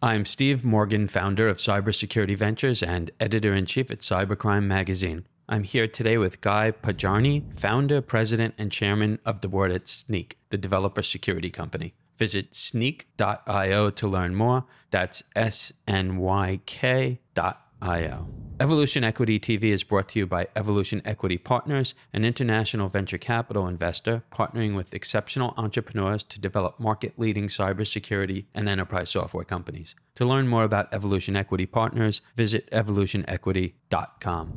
I'm Steve Morgan, founder of Cybersecurity Ventures and editor-in-chief at Cybercrime magazine. I'm here today with Guy Podjarny, founder, president, and chairman of the board at Snyk, the developer security company. Visit snyk.io to learn more. That's SNYK.io. Evolution Equity TV is brought to you by Evolution Equity Partners, an international venture capital investor partnering with exceptional entrepreneurs to develop market-leading cybersecurity and enterprise software companies. To learn more about Evolution Equity Partners, visit evolutionequity.com.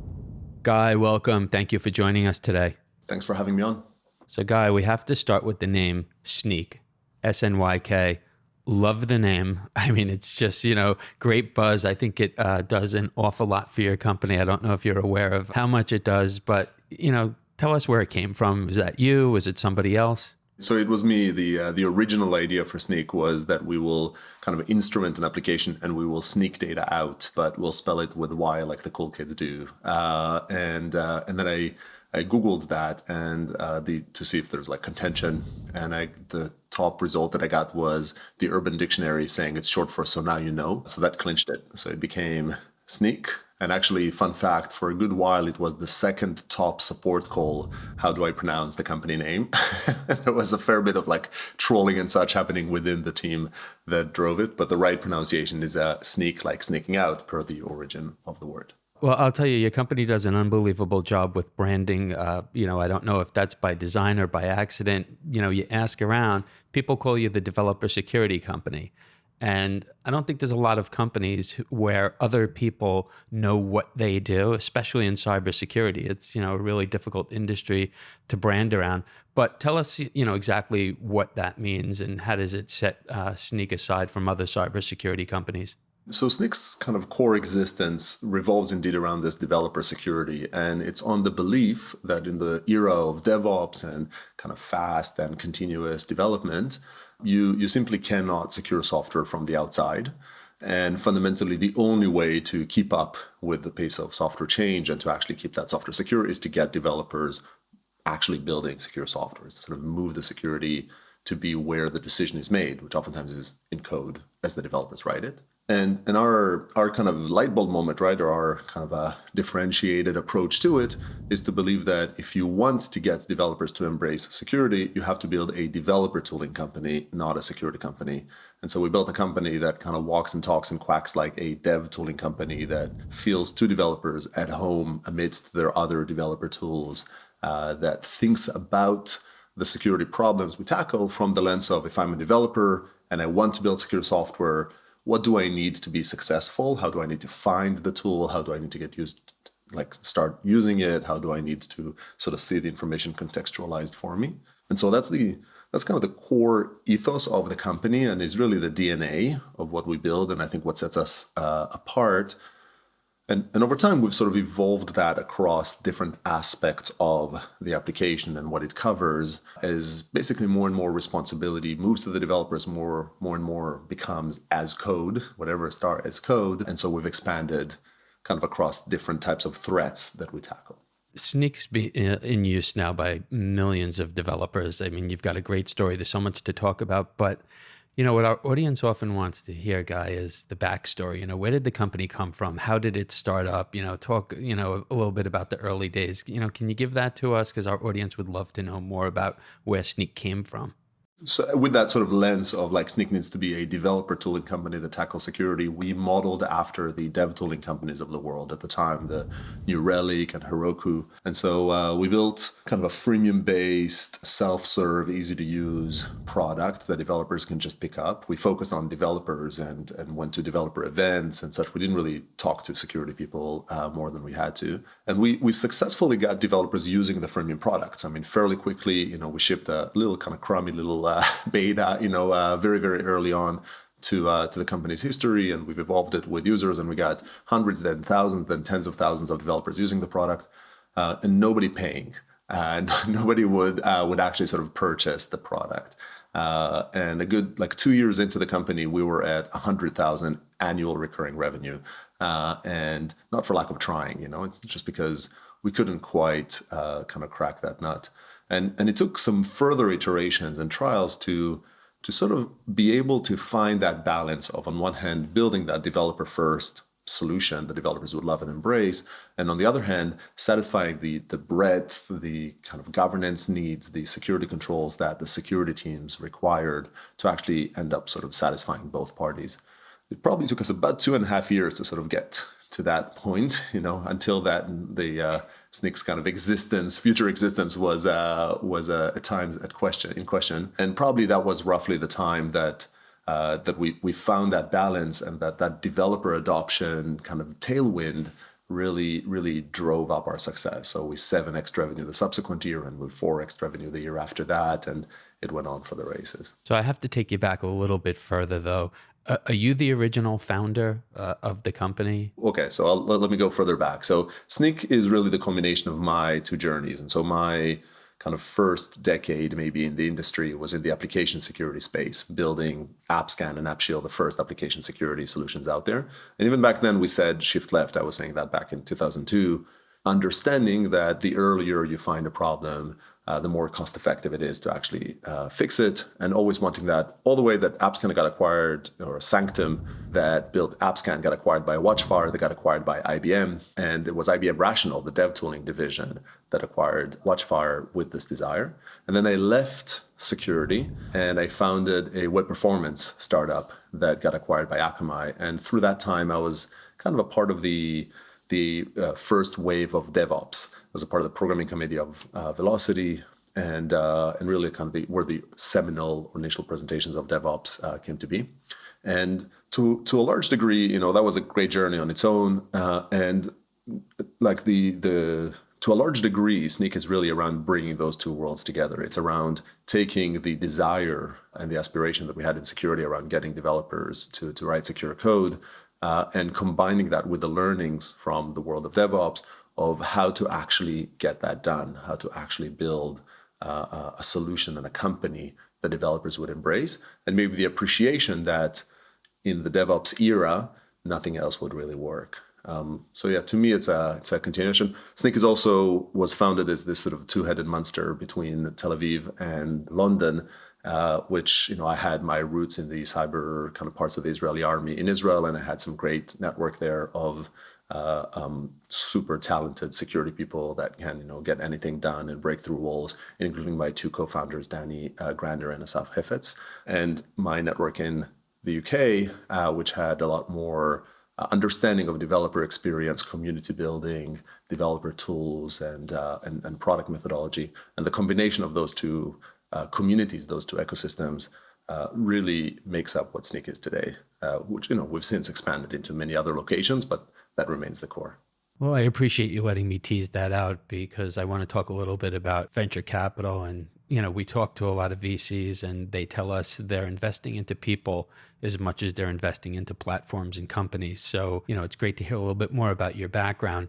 Guy, welcome. Thank you for joining us today. Thanks for having me on. So, Guy, we have to start with the name Snyk, SNYK. Love the name. I mean, it's just, great buzz. I think it does an awful lot for your company. I don't know if you're aware of how much it does, but, tell us where it came from. Was that you? Was it somebody else? So it was me. The original idea for Snyk was that we will kind of instrument an application and we will sneak data out, but we'll spell it with Y like the cool kids do. And then I Googled that and to see if there's like contention, and the top result that I got was the Urban Dictionary saying it's short for "so now you know." So that clinched it. So it became Snyk. And actually, fun fact, for a good while, it was the second top support call. How do I pronounce the company name? There was a fair bit of trolling and such happening within the team that drove it. But the right pronunciation is sneak, like sneaking out, per the origin of the word. Well, I'll tell you, your company does an unbelievable job with branding. I don't know if that's by design or by accident. You ask around, people call you the developer security company. And I don't think there's a lot of companies where other people know what they do, especially in cybersecurity. It's, a really difficult industry to brand around. But tell us, exactly what that means and how does it set Snyk aside from other cybersecurity companies? So Snyk's kind of core existence revolves indeed around this developer security. And it's on the belief that in the era of DevOps and kind of fast and continuous development, you simply cannot secure software from the outside. And fundamentally, the only way to keep up with the pace of software change and to actually keep that software secure is to get developers actually building secure software, to sort of move the security to be where the decision is made, which oftentimes is in code as the developers write it. And our kind of light bulb moment, right, or our kind of a differentiated approach to it is to believe that if you want to get developers to embrace security, you have to build a developer tooling company, not a security company. And so we built a company that kind of walks and talks and quacks like a dev tooling company that feels to developers at home amidst their other developer tools, that thinks about the security problems we tackle from the lens of, if I'm a developer and I want to build secure software, what do I need to be successful? How do I need to find the tool? How do I need to get used, start using it? How do I need to sort of see the information contextualized for me? And so that's kind of the core ethos of the company and is really the DNA of what we build. And I think what sets us apart. And over time, we've sort of evolved that across different aspects of the application, and what it covers is basically more and more responsibility moves to the developers, more and more becomes as code, whatever start as code. And so we've expanded kind of across different types of threats that we tackle. Snyk's in use now by millions of developers. I mean, you've got a great story. There's so much to talk about, but what our audience often wants to hear, Guy, is the backstory. Where did the company come from? How did it start up? Talk, a little bit about the early days. Can you give that to us? Because our audience would love to know more about where Snyk came from. So with that sort of lens of Snyk needs to be a developer tooling company that tackles security, we modeled after the dev tooling companies of the world at the time, the New Relic and Heroku. And so we built kind of a freemium-based, self-serve, easy-to-use product that developers can just pick up. We focused on developers and went to developer events and such. We didn't really talk to security people more than we had to. And we successfully got developers using the freemium products. I mean, fairly quickly, we shipped a little kind of crummy little beta, very, very early on to the company's history, and we've evolved it with users, and we got hundreds, then thousands, then tens of thousands of developers using the product, and nobody paying, and nobody would actually sort of purchase the product. And a good 2 years into the company, we were at 100,000 annual recurring revenue, and not for lack of trying, it's just because we couldn't quite kind of crack that nut. And it took some further iterations and trials to to sort of be able to find that balance of, on one hand, building that developer first solution that developers would love and embrace, and on the other hand, satisfying the breadth, the kind of governance needs, the security controls that the security teams required to actually end up sort of satisfying both parties. It probably took us about 2.5 years to sort of get to that point, until that the Snyk's kind of future existence was at times in question, and probably that was roughly the time that we found that balance, and that developer adoption kind of tailwind really drove up our success. So we 7x revenue the subsequent year, and we 4x revenue the year after that, and it went on for the races. So I have to take you back a little bit further, though. Are you the original founder of the company? Okay, so let me go further back. So Snyk is really the combination of my two journeys. And so my kind of first decade maybe in the industry was in the application security space, building AppScan and AppShield, the first application security solutions out there. And even back then we said shift left. I was saying that back in 2002, understanding that the earlier you find a problem, the more cost effective it is to actually fix it, and always wanting that all the way that AppScan got acquired, or Sanctum that built AppScan got acquired by Watchfire, that got acquired by IBM, and it was IBM Rational, the dev tooling division, that acquired Watchfire with this desire. And then I left security and I founded a web performance startup that got acquired by Akamai. And through that time, I was kind of a part of the first wave of DevOps. I was a part of the programming committee of Velocity, and really kind of where the seminal initial presentations of DevOps came to be. And to a large degree, that was a great journey on its own. And like to a large degree, Snyk is really around bringing those two worlds together. It's around taking the desire and the aspiration that we had in security around getting developers to write secure code, and combining that with the learnings from the world of DevOps of how to actually get that done, how to actually build a solution and a company that developers would embrace, and maybe the appreciation that in the DevOps era, nothing else would really work. So yeah, to me, it's a continuation. Snyk was founded as this sort of two-headed monster between Tel Aviv and London, which, I had my roots in the cyber kind of parts of the Israeli army in Israel, and I had some great network there of super talented security people that can, get anything done and break through walls, including my two co-founders, Danny Grander and Asaf Hefetz, and my network in the UK, which had a lot more understanding of developer experience, community building, developer tools, and product methodology. And the combination of those two communities, those two ecosystems, really makes up what Snyk is today, which, we've since expanded into many other locations, but that remains the core. Well, I appreciate you letting me tease that out, because I want to talk a little bit about venture capital. And, we talk to a lot of VCs and they tell us they're investing into people as much as they're investing into platforms and companies. So, it's great to hear a little bit more about your background.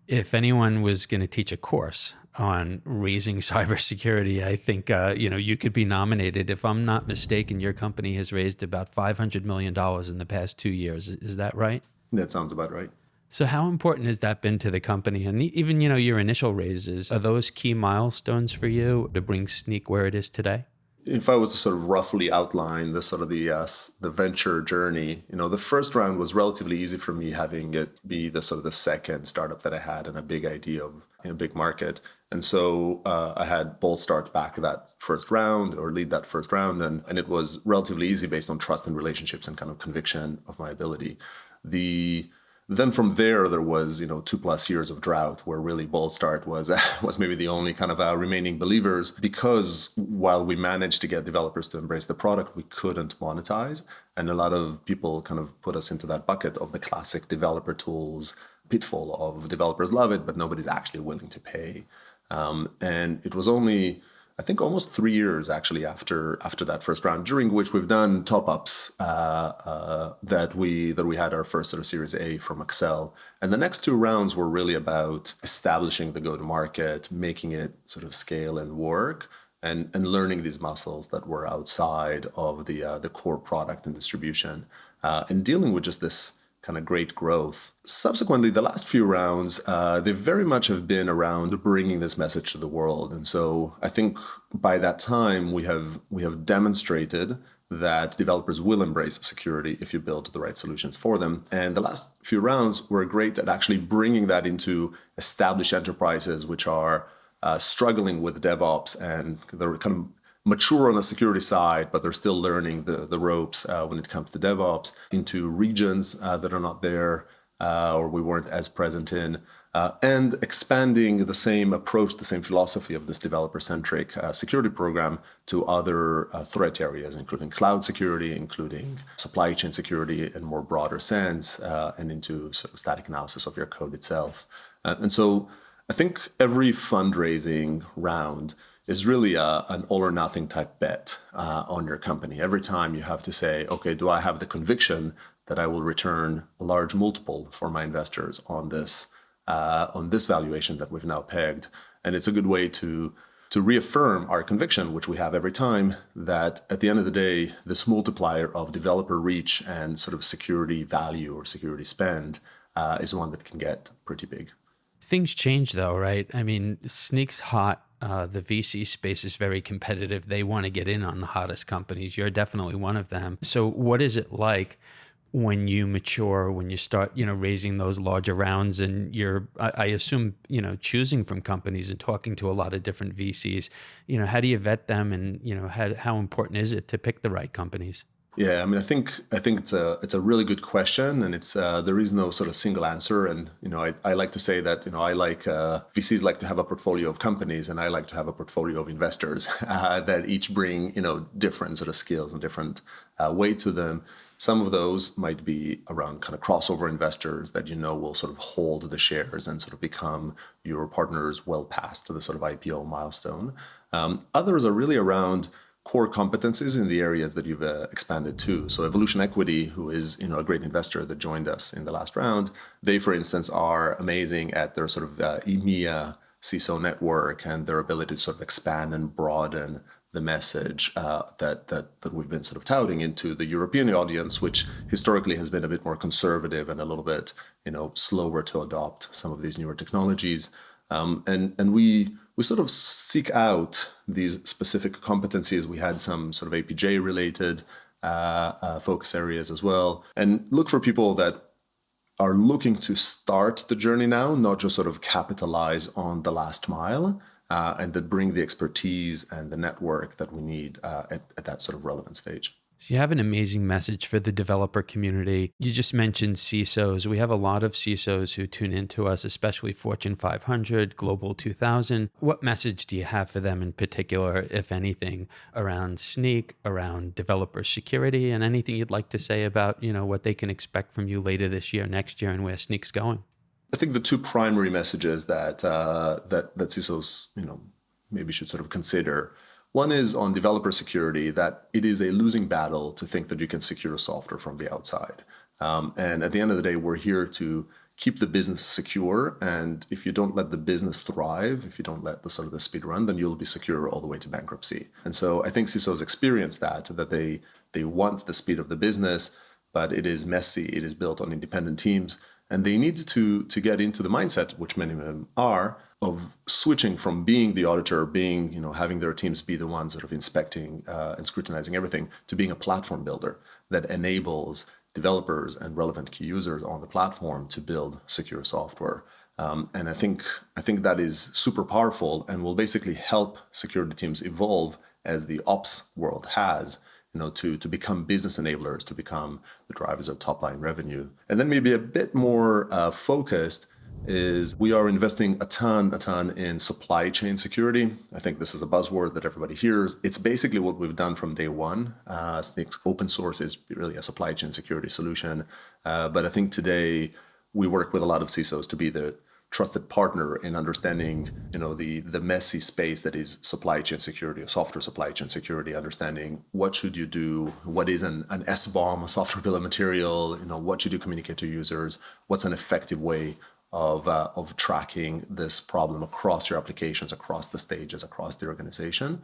If anyone was going to teach a course on raising cybersecurity, I think, you could be nominated. If I'm not mistaken, your company has raised about $500 million in the past 2 years. Is that right? That sounds about right. So how important has that been to the company? And even, your initial raises, are those key milestones for you to bring Snyk where it is today? If I was to sort of roughly outline the sort of the venture journey, the first round was relatively easy for me, having it be the sort of the second startup that I had and a big idea of a big market. And so I had bold start back that first round, or lead that first round, and it was relatively easy based on trust and relationships and kind of conviction of my ability. Then from there was 2+ years of drought, where really bold start was maybe the only kind of remaining believers, because while we managed to get developers to embrace the product, we couldn't monetize, and a lot of people kind of put us into that bucket of the classic developer tools pitfall of developers love it, but nobody's actually willing to pay. And it was only, I think, almost 3 years actually after that first round, during which we've done top-ups that we had our first sort of Series A from Excel. And the next 2 rounds were really about establishing the go-to-market, making it sort of scale and work, and learning these muscles that were outside of the core product and distribution, and dealing with just this kind of great growth. Subsequently, the last few rounds, they very much have been around bringing this message to the world. And so I think by that time, we have demonstrated that developers will embrace security if you build the right solutions for them. And the last few rounds were great at actually bringing that into established enterprises, which are struggling with DevOps, and they're kind of mature on the security side, but they're still learning the ropes when it comes to DevOps, into regions that are not there or we weren't as present in, and expanding the same approach, the same philosophy of this developer-centric security program to other threat areas, including cloud security, including supply chain security in more broader sense, and into sort of static analysis of your code itself. And so I think every fundraising round is really an all or nothing type bet on your company. Every time you have to say, okay, do I have the conviction that I will return a large multiple for my investors on this valuation that we've now pegged? And it's a good way to reaffirm our conviction, which we have every time, that at the end of the day, this multiplier of developer reach and sort of security value or security spend is one that can get pretty big. Things change though, right? I mean, Snyk's hot. The VC space is very competitive. They want to get in on the hottest companies. You're definitely one of them. So what is it like when you mature, when you start, raising those larger rounds, and you're, I assume, choosing from companies and talking to a lot of different VCs, how do you vet them, and, how important is it to pick the right companies? Yeah, I mean, I think it's a really good question, and it's there is no sort of single answer. And I like to say that I like VCs like to have a portfolio of companies, and I like to have a portfolio of investors that each bring different sort of skills and different weight to them. Some of those might be around kind of crossover investors that will sort of hold the shares and sort of become your partners well past the sort of IPO milestone. Others are really around core competencies in the areas that you've expanded to. So Evolution Equity, who is a great investor that joined us in the last round, they, for instance, are amazing at their sort of EMEA CISO network and their ability to sort of expand and broaden the message that we've been sort of touting into the European audience, which historically has been a bit more conservative and a little bit slower to adopt some of these newer technologies. And we sort of seek out these specific competencies. We had some sort of APJ related focus areas as well, and look for people that are looking to start the journey now, not just sort of capitalize on the last mile, and that bring the expertise and the network that we need at that sort of relevant stage. So you have an amazing message for the developer community. You just mentioned CISOs. We have a lot of CISOs who tune into us, especially Fortune 500, Global 2000. What message do you have for them in particular, if anything, around Snyk, around developer security, and anything you'd like to say about, what they can expect from you later this year, next year, and where Snyk's going? I think the two primary messages that CISOs maybe should sort of consider. One is on developer security, that it is a losing battle to think that you can secure software from the outside. And at the end of the day, we're here to keep the business secure. And if you don't let the business thrive, if you don't let the sort of the speed run, then you'll be secure all the way to bankruptcy. And so I think CISOs experience that they want the speed of the business, but it is messy. It is built on independent teams. And they need to get into the mindset, which many of them are, of switching from being the auditor, having their teams be the ones sort of inspecting and scrutinizing everything, to being a platform builder that enables developers and relevant key users on the platform to build secure software. And I think that is super powerful and will basically help security teams evolve as the ops world has, to become business enablers, to become the drivers of top line revenue. And then maybe a bit more focused is we are investing a ton in supply chain security. I think this is a buzzword that everybody hears. It's basically what we've done from day one. Snyk's open source is really a supply chain security solution. But I think today we work with a lot of CISOs to be the trusted partner in understanding, the messy space that is supply chain security or software supply chain security, understanding what should you do, what is an SBOM, a software bill of material, what should you communicate to users, what's an effective way of tracking this problem across your applications, across the stages, across the organization.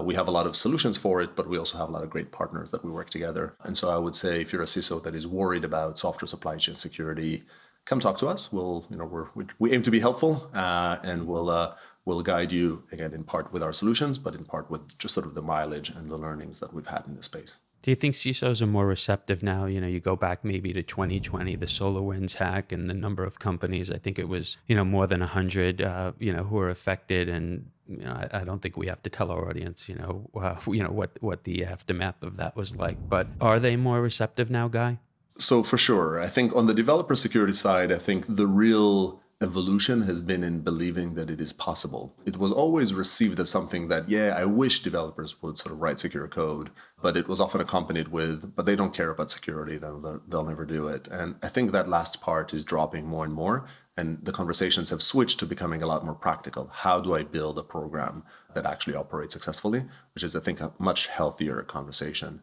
We have a lot of solutions for it, but we also have a lot of great partners that we work together. And so I would say if you're a CISO that is worried about software supply chain security, come talk to us. We aim to be helpful, and we'll guide you, again, in part with our solutions, but in part with just sort of the mileage and the learnings that we've had in this space. Do you think CISOs are more receptive now? You go back maybe to 2020, the SolarWinds hack, and the number of companies, I think it was, more than 100, who were affected. And, I don't think we have to tell our audience, what the aftermath of that was like. But are they more receptive now, Guy? So for sure, I think on the developer security side, I think the real evolution has been in believing that it is possible. It was always received as something that, yeah, I wish developers would sort of write secure code, but it was often accompanied with, but they don't care about security, they'll never do it. And I think that last part is dropping more and more, and the conversations have switched to becoming a lot more practical. How do I build a program that actually operates successfully? Which is, I think, a much healthier conversation.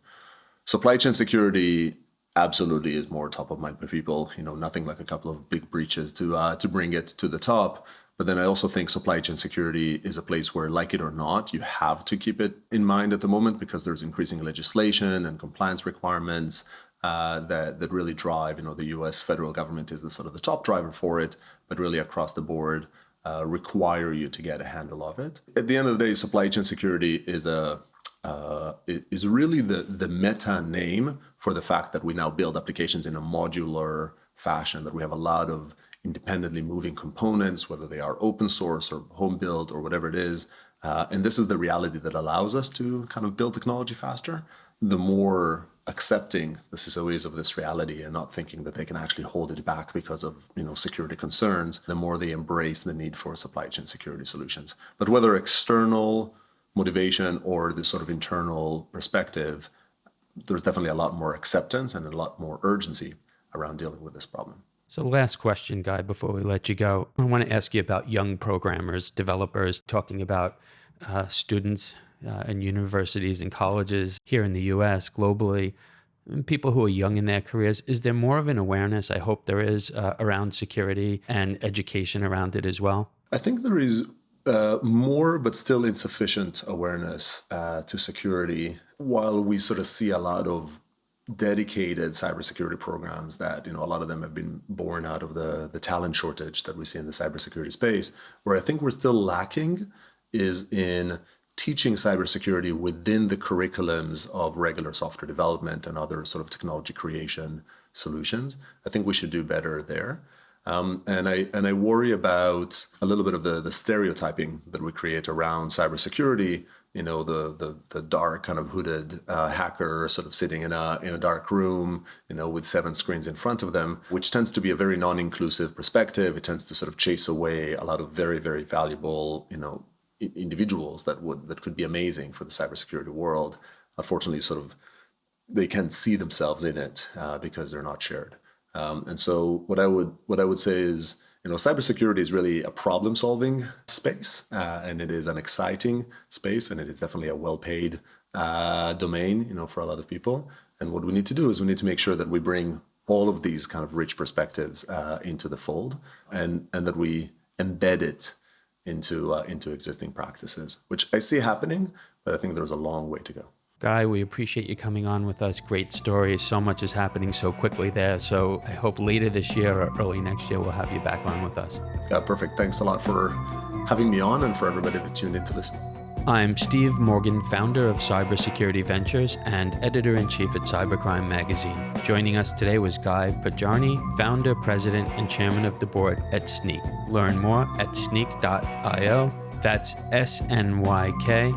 Supply chain security absolutely is more top of mind for people. Nothing like a couple of big breaches to bring it to the top. But then I also think supply chain security is a place where, like it or not, you have to keep it in mind at the moment, because there's increasing legislation and compliance requirements that really drive. The U.S. federal government is the sort of the top driver for it, but really across the board require you to get a handle of it. At the end of the day, supply chain security is really the meta name for the fact that we now build applications in a modular fashion, that we have a lot of independently moving components, whether they are open source or home built or whatever it is. And this is the reality that allows us to kind of build technology faster. The more accepting the CISO is of this reality and not thinking that they can actually hold it back because of security concerns, the more they embrace the need for supply chain security solutions. But whether external motivation or this sort of internal perspective, there's definitely a lot more acceptance and a lot more urgency around dealing with this problem. So last question, Guy, before we let you go. I want to ask you about young programmers, developers, talking about students in universities and colleges here in the US, globally, people who are young in their careers. Is there more of an awareness, I hope there is, around security and education around it as well? I think there is more, but still insufficient awareness to security, while we sort of see a lot of dedicated cybersecurity programs that, a lot of them have been born out of the talent shortage that we see in the cybersecurity space. Where I think we're still lacking is in teaching cybersecurity within the curriculums of regular software development and other sort of technology creation solutions. I think we should do better there. And I worry about a little bit of the stereotyping that we create around cybersecurity. The dark kind of hooded hacker sort of sitting in a dark room, with 7 screens in front of them, which tends to be a very non-inclusive perspective. It tends to sort of chase away a lot of very, very valuable, individuals that could be amazing for the cybersecurity world. Unfortunately, sort of they can't see themselves in it because they're not shared. And so what I would say is, cybersecurity is really a problem-solving space, and it is an exciting space, and it is definitely a well-paid domain, for a lot of people. And what we need to do is we need to make sure that we bring all of these kind of rich perspectives into the fold, and that we embed it into existing practices, which I see happening, but I think there's a long way to go. Guy, we appreciate you coming on with us. Great stories. So much is happening so quickly there. So I hope later this year or early next year, we'll have you back on with us. Yeah, perfect. Thanks a lot for having me on and for everybody that tuned in to listen. I'm Steve Morgan, founder of Cybersecurity Ventures and editor-in-chief at Cybercrime magazine. Joining us today was Guy Podjarny, founder, president, and chairman of the board at Snyk. Learn more at snyk.io. That's SNYK.io.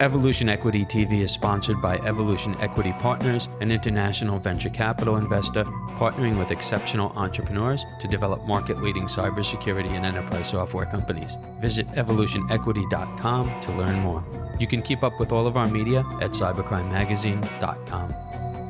Evolution Equity TV is sponsored by Evolution Equity Partners, an international venture capital investor partnering with exceptional entrepreneurs to develop market-leading cybersecurity and enterprise software companies. Visit evolutionequity.com to learn more. You can keep up with all of our media at cybercrimemagazine.com.